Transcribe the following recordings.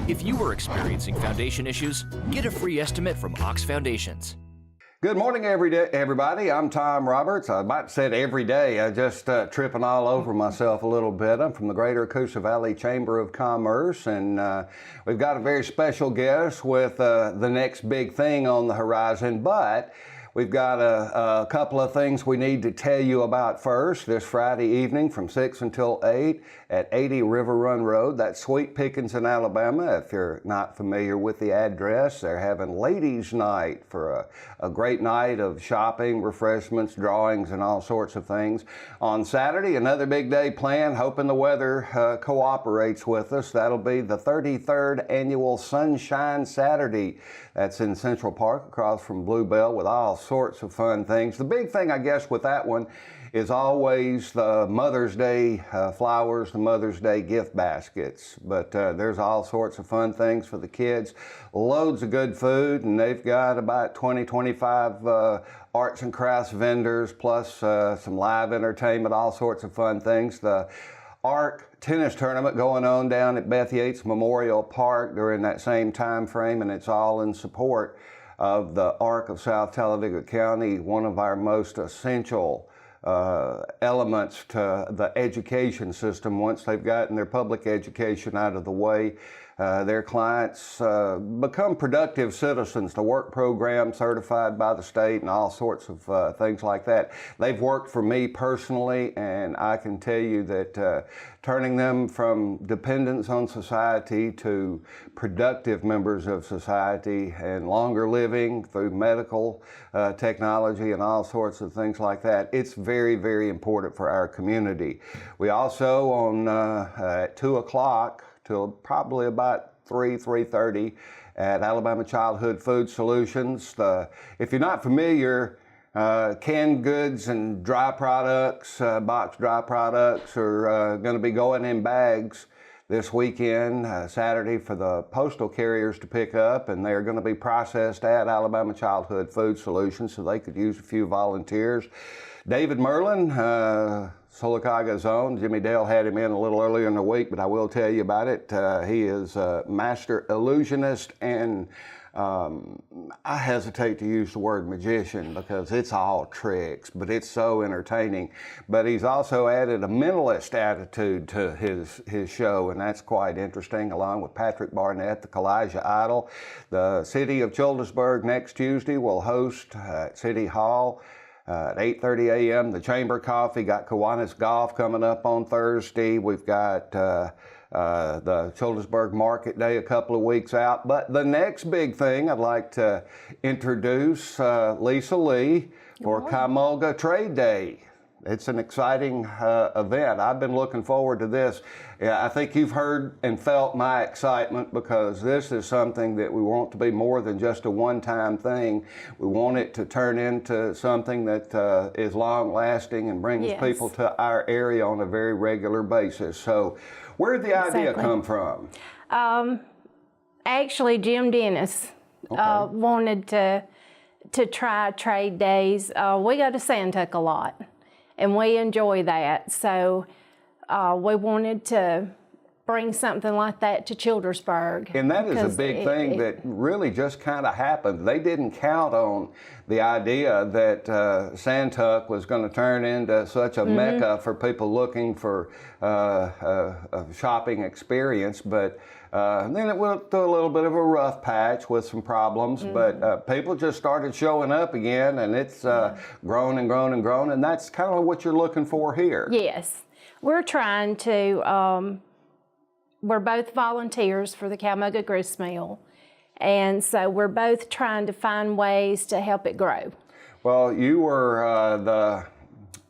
If you are experiencing foundation issues, get a free estimate from Ox Foundations. Good morning, everybody. I'm Tom Roberts. I might say it every day. I just tripping all over myself a little bit. I'm from the Greater Coosa Valley Chamber of Commerce, and we've got a very special guest with the next big thing on the horizon, but we've got a couple of things we need to tell you about first. This Friday evening from 6 until 8 at 80 River Run Road. That's Sweet Pickens in Alabama. If you're not familiar with the address, they're having Ladies' Night for a great night of shopping, refreshments, drawings, and all sorts of things. On Saturday, another big day planned, hoping the weather cooperates with us. That'll be the 33rd Annual Sunshine Saturday. That's in Central Park across from Bluebell with all sorts of fun things. The big thing, I guess, with that one is always the Mother's Day flowers, the Mother's Day gift baskets. But there's all sorts of fun things for the kids. Loads of good food, and they've got about 25 arts and crafts vendors, plus some live entertainment, all sorts of fun things. The Arc tennis tournament going on down at Beth Yates Memorial Park during that same time frame, and it's all in support of the Arc of South Talladega County, one of our most essential elements to the education system. Once they've gotten their public education out of the way, their clients become productive citizens. The work program certified by the state and all sorts of things like that. They've worked for me personally, and I can tell you that turning them from dependence on society to productive members of society and longer living through medical technology and all sorts of things like that, it's very, very important for our community. We also on at 2 o'clock till probably about 3:30 at Alabama Childhood Food Solutions. If you're not familiar, canned goods and dry products, boxed dry products are going to be going in bags this weekend, Saturday, for the postal carriers to pick up, and they're going to be processed at Alabama Childhood Food Solutions, so they could use a few volunteers. David Merlin, Solicaga's own. Jimmy Dale had him in a little earlier in the week, but I will tell you about it. He is a master illusionist, and I hesitate to use the word magician because it's all tricks, but it's so entertaining. But he's also added a mentalist attitude to his show, and that's quite interesting, along with Patrick Barnett, the Kalijah Idol. The city of Childersburg next Tuesday will host at City Hall at 8:30 a.m. the Chamber Coffee. Got Kiwanis Golf coming up on Thursday. We've got the Childersburg Market Day a couple of weeks out. But the next big thing, I'd like to introduce Lisa Lee for Kymulga Trade Day. It's an exciting event. I've been looking forward to this. I think you've heard and felt my excitement, because this is something that we want to be more than just a one-time thing. We want it to turn into something that is long-lasting and brings people to our area on a very regular basis. So where did the idea come from? Actually, Jim Dennis wanted to try trade days. We go to Santuck a lot, and we enjoy that. So we wanted to bring something like that to Childersburg. And that is a big thing that really just kind of happened. They didn't count on the idea that Santuck was going to turn into such a mecca for people looking for a shopping experience, but then it went through a little bit of a rough patch with some problems, but people just started showing up again, and it's grown and grown and grown, and that's kind of what you're looking for here. Yes. We're trying to, we're both volunteers for the Kymulga Gristmill, and so we're both trying to find ways to help it grow. Well, you were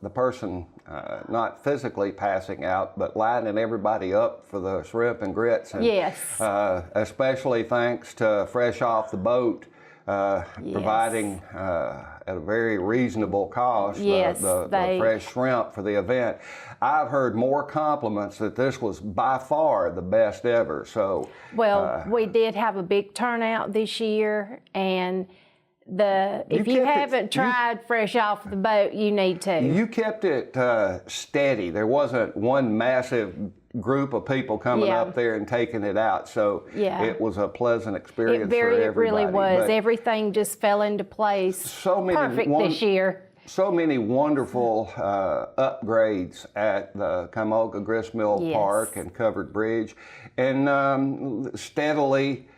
the person not physically passing out, but lining everybody up for the shrimp and grits. And, especially thanks to Fresh Off the Boat providing at a very reasonable cost the fresh shrimp for the event. I've heard more compliments that this was by far the best ever. So we did have a big turnout this year, and if you haven't tried Fresh Off the Boat, you need to. You kept it steady. There wasn't one massive group of people coming up there and taking it out. So it was a pleasant experience for everybody. It really was. But everything just fell into place. So many perfect this year. So many wonderful upgrades at the Kymulga Gristmill Park and Covered Bridge, and steadily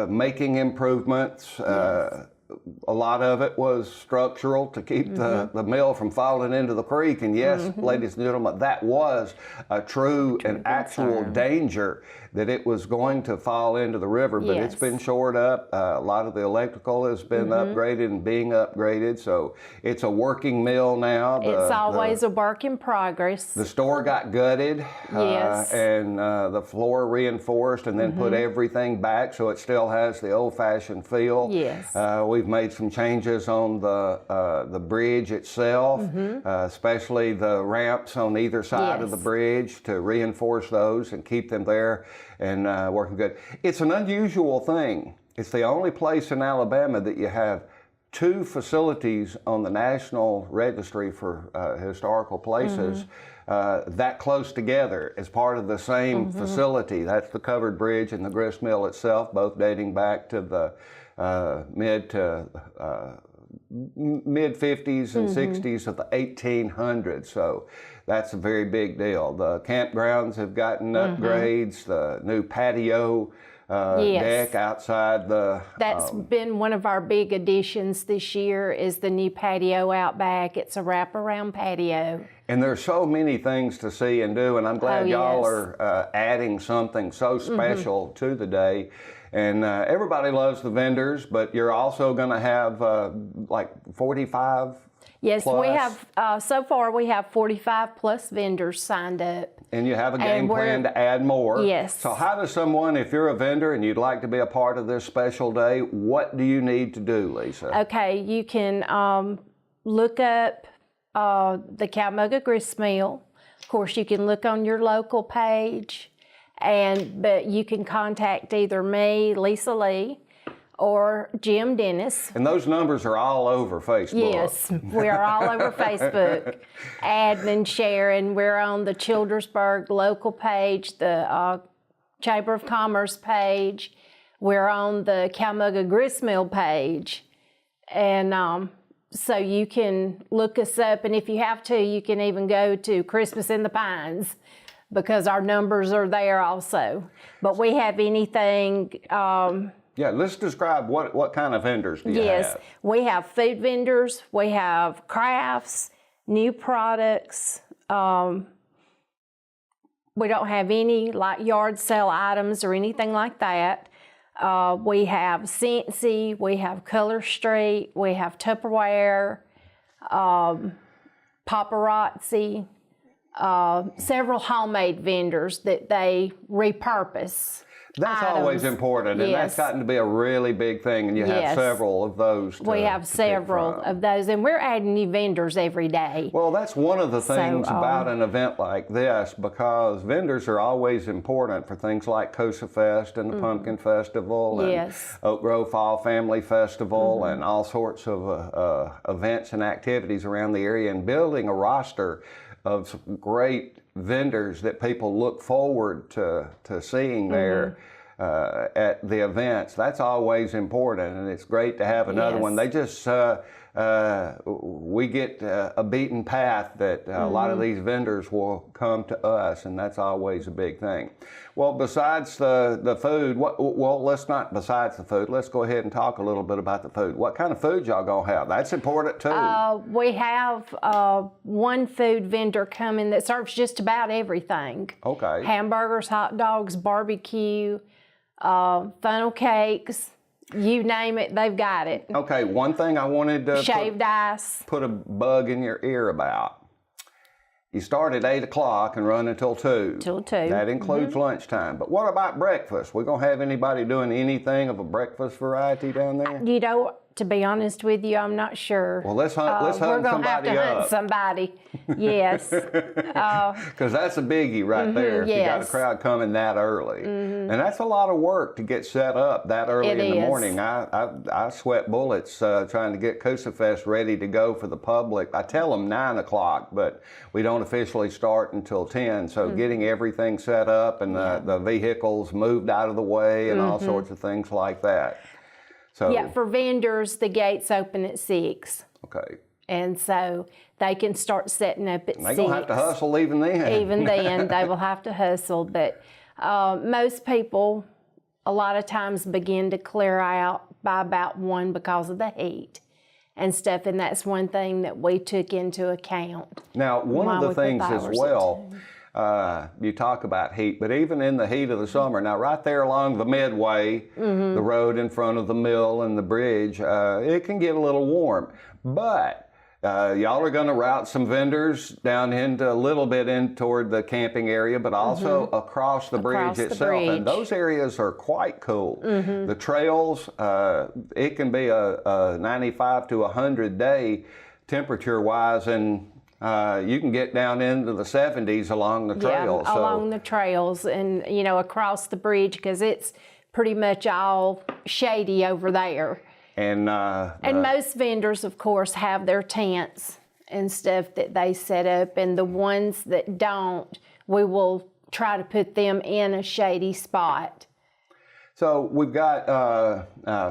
making improvements. A lot of it was structural to keep the mill from falling into the creek. And yes, ladies and gentlemen, that was a true and actual danger that it was going to fall into the river, but it's been shored up. A lot of the electrical has been upgraded and being upgraded, so it's a working mill now. It's always a work in progress. The store got gutted and the floor reinforced and then put everything back so it still has the old-fashioned feel. Yes. We've made some changes on the bridge itself, especially the ramps on either side of the bridge to reinforce those and keep them there and working good. It's an unusual thing. It's the only place in Alabama that you have two facilities on the National Registry for Historical Places that close together as part of the same facility. That's the Covered Bridge and the grist mill itself, both dating back to the mid 50s and 60s of the 1800s. So that's a very big deal. The campgrounds have gotten upgrades, the new patio deck outside the... That's been one of our big additions this year is the new patio out back. It's a wraparound patio. And there's so many things to see and do, and I'm glad y'all are adding something so special to the day. And everybody loves the vendors, but you're also going to have like 45 Yes, plus. We have, so far we have 45 plus vendors signed up. And you have a game plan to add more. Yes. So how does someone, if you're a vendor and you'd like to be a part of this special day, what do you need to do, Lisa? Okay, you can look up the Kymulga Gristmill. Of course, you can look on your local page, but you can contact either me, Lisa Lee, or Jim Dennis. And those numbers are all over Facebook. Yes, we are all over Facebook. Adding and sharing. We're on the Childersburg local page, the Chamber of Commerce page. We're on the Kymulga Gristmill page. And so you can look us up. And if you have to, you can even go to Christmas in the Pines, because our numbers are there also. But we have anything... yeah, let's describe what kind of vendors do you have? Yes, we have food vendors, we have crafts, new products. We don't have any like yard sale items or anything like that. We have Scentsy, we have Color Street, we have Tupperware, Paparazzi, several homemade vendors that they repurpose. That's items. Always important, and that's gotten to be a really big thing, and you have several of those. We have several of those, and we're adding new vendors every day. Well, that's one of the things about an event like this, because vendors are always important for things like Coosa Fest and the Pumpkin Festival and Oak Grove Fall Family Festival and all sorts of events and activities around the area, and building a roster of some great vendors that people look forward to seeing there at the events. That's always important, and it's great to have another one. They just we get a beaten path that a lot of these vendors will come to us, and that's always a big thing. Well, besides the food, besides the food, let's go ahead and talk a little bit about the food. What kind of food y'all gonna have? That's important too. We have one food vendor coming that serves just about everything. Okay. Hamburgers, hot dogs, barbecue, funnel cakes. You name it, they've got it. Okay, one thing I wanted to shaved ice. Put a bug in your ear about. You start at 8 o'clock and run until 2. Till 2. That includes lunchtime. But what about breakfast? We gonna have anybody doing anything of a breakfast variety down there? You know, To be honest with you, I'm not sure. Well, let's hunt we're gonna have somebody to up. hunt somebody. Yes. Because that's a biggie right there. If you got a yes. crowd coming that early, and that's a lot of work to get set up that early in the morning. I sweat bullets trying to get Coosa Fest ready to go for the public. I tell them 9 o'clock, but we don't officially start until 10. So getting everything set up and the vehicles moved out of the way and all sorts of things like that. So Yeah, for vendors, the gates open at 6. Okay. And so they can start setting up at 6. They're going to have to hustle even then. Even then, they will have to hustle. But most people, a lot of times, begin to clear out by about 1 because of the heat and stuff. And that's one thing that we took into account. Now, one of the things as well, you talk about heat, but even in the heat of the summer, now right there along the midway, the road in front of the mill and the bridge, it can get a little warm. But y'all are going to route some vendors down into a little bit in toward the camping area, but also across the bridge itself. And those areas are quite cool. The trails, it can be a 95 to 100 day temperature wise, and you can get down into the 70s along the trails. Yeah, along the trails and, you know, across the bridge, because it's pretty much all shady over there. And most vendors, of course, have their tents and stuff that they set up. And the ones that don't, we will try to put them in a shady spot. So we've got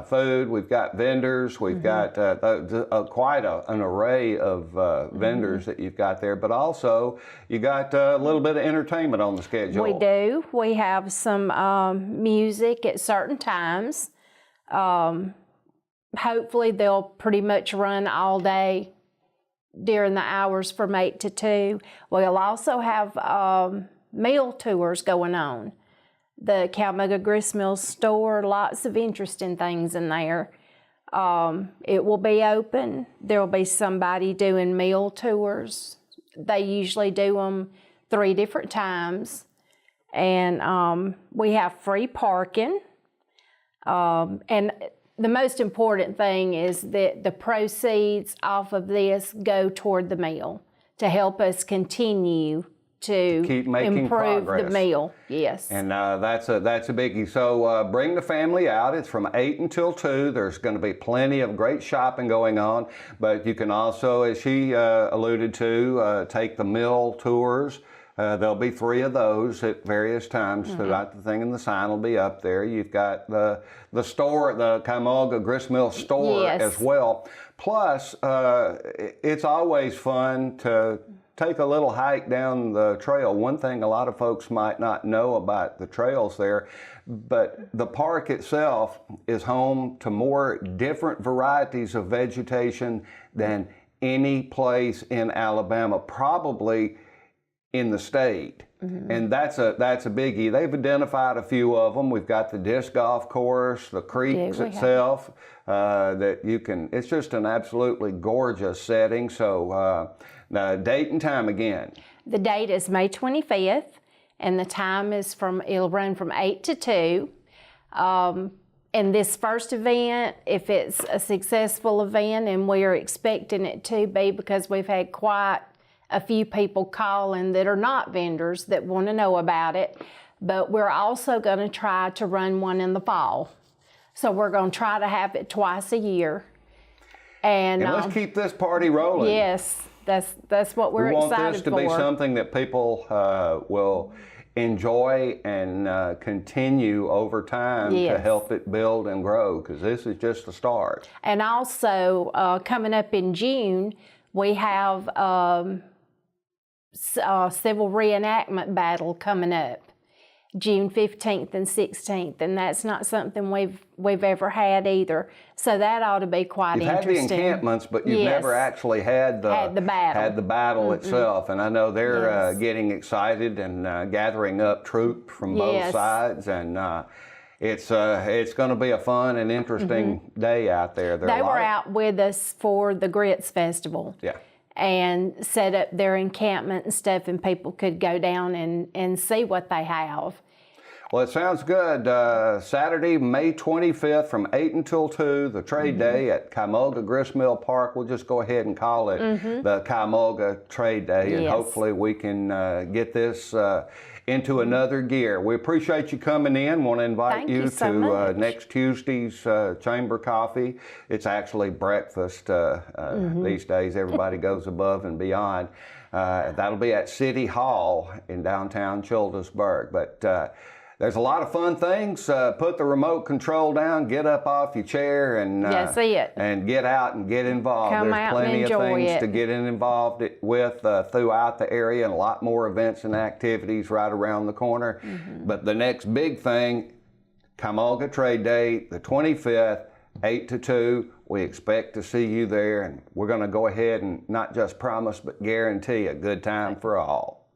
food, we've got vendors, we've got quite an array of vendors that you've got there, but also you got a little bit of entertainment on the schedule. We do. We have some music at certain times. Hopefully they'll pretty much run all day during the hours from 8 to 2. We'll also have meal tours going on. The Kymulga Gristmill store, lots of interesting things in there. It will be open. There will be somebody doing meal tours. They usually do them 3 different times. And we have free parking. And the most important thing is that the proceeds off of this go toward the meal to help us continue to keep making improve progress. The meal. Yes. And that's a biggie. So bring the family out. It's from 8 until 2. There's going to be plenty of great shopping going on, but you can also, as she alluded to, take the mill tours. There'll be 3 of those at various times throughout the thing, and the sign will be up there. You've got the store, the Kymulga Gristmill store as well. Plus, it's always fun to take a little hike down the trail. One thing a lot of folks might not know about the trails there, but the park itself is home to more different varieties of vegetation than any place in Alabama, probably in the state. And that's a biggie. They've identified a few of them. We've got the disc golf course, the creeks itself, that you can, it's just an absolutely gorgeous setting. So date and time again. The date is May 25th, and the time is it'll run from 8 to 2. And this first event, if it's a successful event, and we're expecting it to be, because we've had quite a few people calling that are not vendors that want to know about it, but we're also going to try to run one in the fall. So we're going to try to have it twice a year. And let's keep this party rolling. Yes, that's what we're excited for. We want this to be something that people will enjoy and continue over time to help it build and grow, because this is just the start. And also, coming up in June, we have civil reenactment battle coming up, June 15th and 16th, and that's not something we've ever had either. So that ought to be quite interesting. You've had the encampments, but you've never actually had the battle itself. And I know they're getting excited and gathering up troops from both sides, and it's going to be a fun and interesting day out there. They were out with us for the Grits Festival. Yeah. And set up their encampment and stuff, and people could go down and see what they have. Well, it sounds good. Saturday, May 25th from 8 until 2, the trade day at Kymulga Gristmill Park. We'll just go ahead and call it the Kymulga Trade Day, and hopefully we can get this into another gear. We appreciate you coming in. Want to invite you to next Tuesday's Chamber Coffee. It's actually breakfast these days. Everybody goes above and beyond. That'll be at City Hall in downtown Childersburg. But there's a lot of fun things. Put the remote control down, get up off your chair, and and get out and get involved. There's plenty of things to get involved with throughout the area, and a lot more events and activities right around the corner. But the next big thing, Kymulga Trade Day, the 25th, 8 to 2. We expect to see you there, and we're going to go ahead and not just promise but guarantee a good time for all.